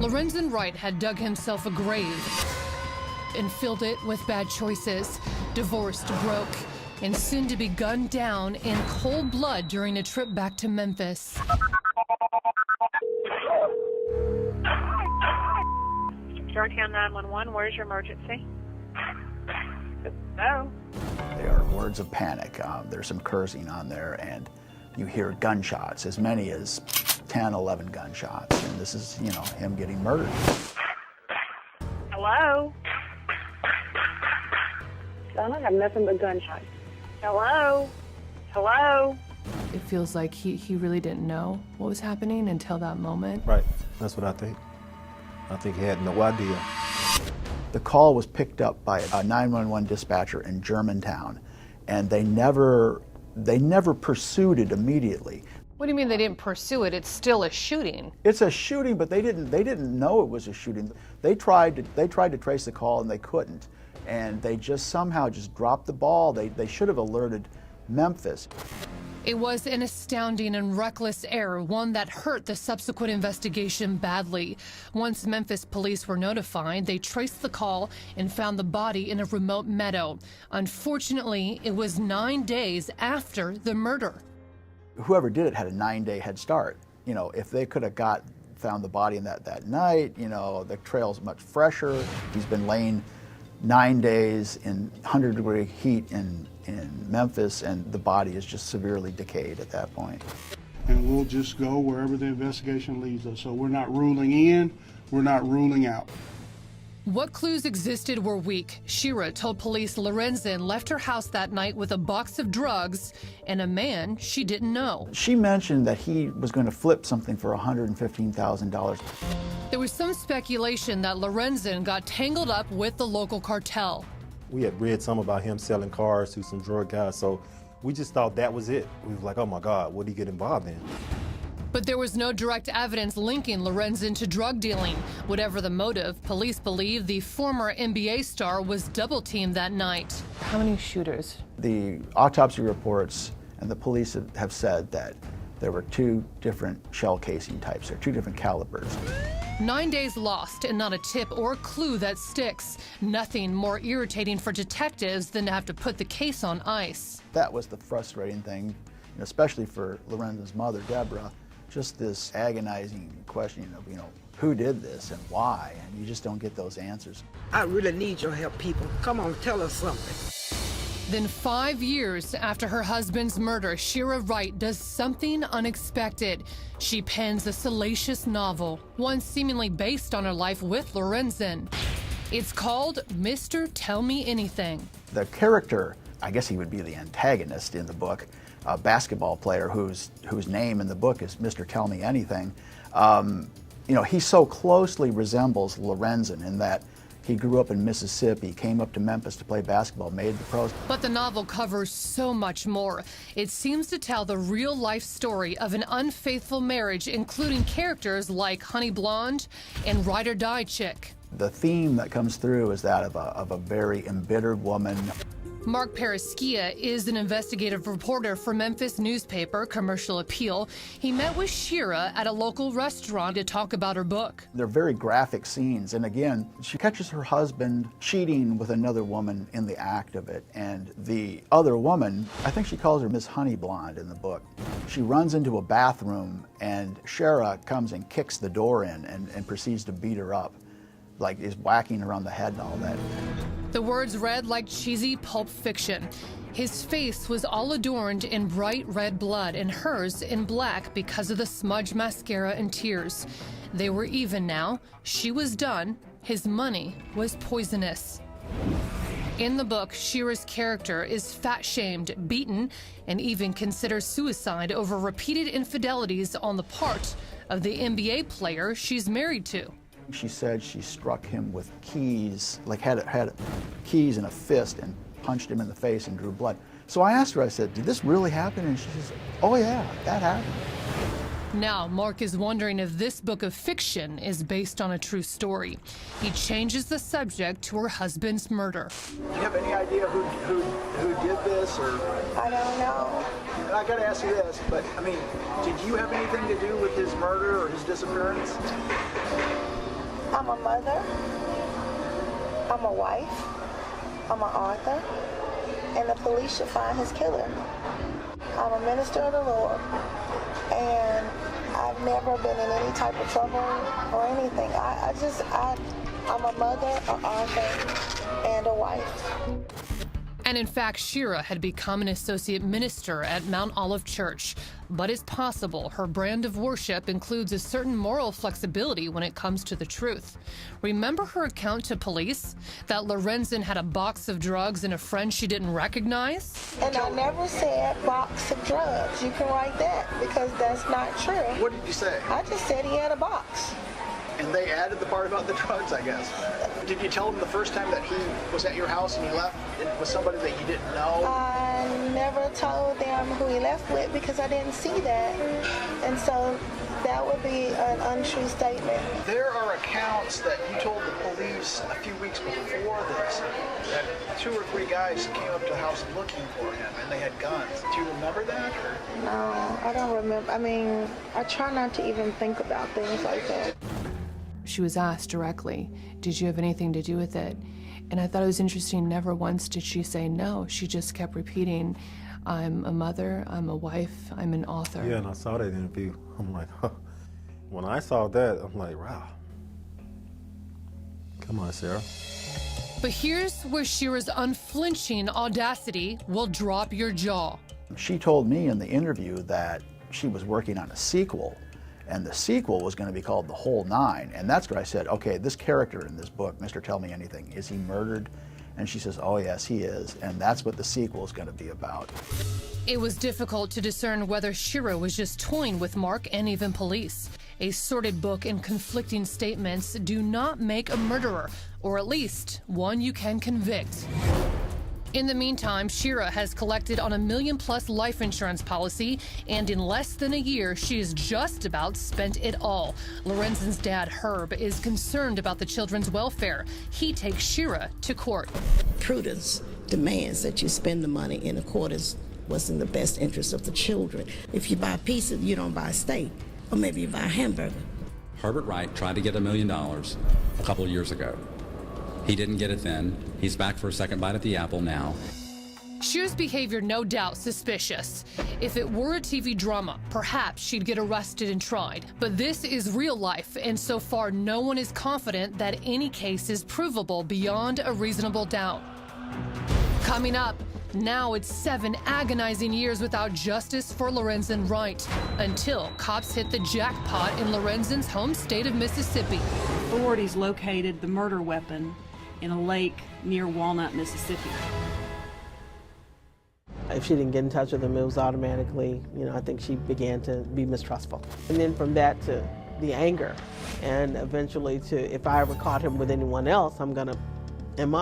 Lorenzen Wright had dug himself a grave and filled it with bad choices. Divorced, broke, and soon to be gunned down in cold blood during a trip back to Memphis. Georgetown 911, where's your emergency? Hello? They are words of panic. There's some cursing on there, and you hear gunshots, as many as 10, 11 gunshots. And this is, you know, him getting murdered. Hello? I don't have nothing but gunshots. Hello? Hello? It feels like he really didn't know what was happening until that moment. Right, that's what I think. I think he had no idea. The call was picked up by a 911 dispatcher in Germantown, and they never pursued it immediately. What do you mean they didn't pursue it? It's still a shooting. It's a shooting, but they didn't know it was a shooting. They tried to trace the call, and they couldn't. And they just somehow just dropped the ball. They should have alerted Memphis. It was an astounding and reckless error, one that hurt the subsequent investigation badly. Once Memphis police were notified, they traced the call and found the body in a remote meadow. Unfortunately, it was 9 days after the murder. Whoever did it had a 9-day head start. You know, if they could have found the body in that night, you know, the trail's much fresher. He's been laying 9 days in 100-degree heat in Memphis, and the body is just severely decayed at that point. And we'll just go wherever the investigation leads us. So we're not ruling in, we're not ruling out. What clues existed were weak. Shira told police Lorenzen left her house that night with a box of drugs and a man she didn't know. She mentioned that he was going to flip something for $115,000. There was some speculation that Lorenzen got tangled up with the local cartel. We had read some about him selling cars to some drug guys, so we just thought that was it. We were like, oh my God, what did he get involved in? But there was no direct evidence linking Lorenzen to drug dealing. Whatever the motive, police believe the former NBA star was double-teamed that night. How many shooters? The autopsy reports and the police have said that there were 2 different shell casing types, or 2 different calibers. 9 days lost and not a tip or clue that sticks. Nothing more irritating for detectives than to have to put the case on ice. That was the frustrating thing, especially for Lorenzen's mother, Deborah. Just this agonizing questioning of, who did this and why, and you just don't get those answers. I really need your help, people. Come on, tell us something. Then 5 years after her husband's murder, Shira Wright does something unexpected. She pens a salacious novel, one seemingly based on her life with Lorenzen. It's called Mr. Tell Me Anything. The character, I guess he would be the antagonist in the book, a basketball player whose name in the book is Mr. Tell Me Anything. He so closely resembles Lorenzen in that he grew up in Mississippi, came up to Memphis to play basketball, made the pros. But the novel covers so much more. It seems to tell the real-life story of an unfaithful marriage, including characters like Honey Blonde and Ride or Die Chick. The theme that comes through is that of a very embittered woman. Mark Paraskia is an investigative reporter for Memphis newspaper Commercial Appeal. He met with Shira at a local restaurant to talk about her book. They're very graphic scenes, and again, she catches her husband cheating with another woman in the act of it, and the other woman, I think she calls her Miss Honey Blonde in the book. She runs into a bathroom, and Shira comes and kicks the door in and proceeds to beat her up, like is whacking her on the head and all that. The words read like cheesy pulp fiction. His face was all adorned in bright red blood and hers in black because of the smudge mascara and tears. They were even now. She was done. His money was poisonous. In the book, Shira's character is fat-shamed, beaten, and even considers suicide over repeated infidelities on the part of the NBA player she's married to. She said she struck him with keys, like had keys in a fist and punched him in the face and drew blood. So I asked her, I said, did this really happen? And she says, oh yeah, that happened. Now, Mark is wondering if this book of fiction is based on a true story. He changes the subject to her husband's murder. Do you have any idea who did this, or? I don't know. I gotta ask you this, but I mean, did you have anything to do with his murder or his disappearance? I'm a mother, I'm a wife, I'm an author, and the police should find his killer. I'm a minister of the Lord, and I've never been in any type of trouble or anything. I'm a mother, an author, and a wife. And in fact, Shira had become an associate minister at Mount Olive Church. But it's possible her brand of worship includes a certain moral flexibility when it comes to the truth. Remember her account to police? That Lorenzen had a box of drugs and a friend she didn't recognize? And I never said box of drugs. You can write that because that's not true. What did you say? I just said he had a box. And they added the part about the drugs, I guess. Did you tell them the first time that he was at your house and he left with somebody that you didn't know? I never told them who he left with because I didn't see that. And so that would be an untrue statement. There are accounts that you told the police a few weeks before this that 2 or 3 guys came up to the house looking for him and they had guns. Do you remember that? Or? No, I don't remember. I mean, I try not to even think about things like that. She was asked directly, did you have anything to do with it? And I thought it was interesting, never once did she say no. She just kept repeating, I'm a mother, I'm a wife, I'm an author. Yeah, and I saw that interview. I'm like, huh. When I saw that, I'm like, wow. Come on, Sarah. But here's where Shira's unflinching audacity will drop your jaw. She told me in the interview that she was working on a sequel, and the sequel was going to be called The Whole Nine. And that's where I said, okay, this character in this book, Mr. Tell Me Anything, is he murdered? And she says, oh yes, he is. And that's what the sequel is going to be about. It was difficult to discern whether Shira was just toying with Mark and even police. A sordid book and conflicting statements do not make a murderer, or at least one you can convict. In the meantime, Shira has collected on $1 million+ life insurance policy, and in less than a year, she has just about spent it all. Lorenzen's dad, Herb, is concerned about the children's welfare. He takes Shira to court. Prudence demands that you spend the money in accordance what's in the best interest of the children. If you buy pizza, you don't buy steak, or maybe you buy a hamburger. Herbert Wright tried to get $1 million a couple of years ago. He didn't get it then. He's back for a second bite at the apple now. Shira's behavior, no doubt, suspicious. If it were a TV drama, perhaps she'd get arrested and tried. But this is real life, and so far no one is confident that any case is provable beyond a reasonable doubt. Coming up, now it's 7 agonizing years without justice for Lorenzen Wright, until cops hit the jackpot in Lorenzen's home state of Mississippi. Authorities located the murder weapon in a lake near Walnut, Mississippi. If she didn't get in touch with him, it was automatically, I think she began to be mistrustful. And then from that to the anger, and eventually to, if I ever caught him with anyone else, I'm gonna him up.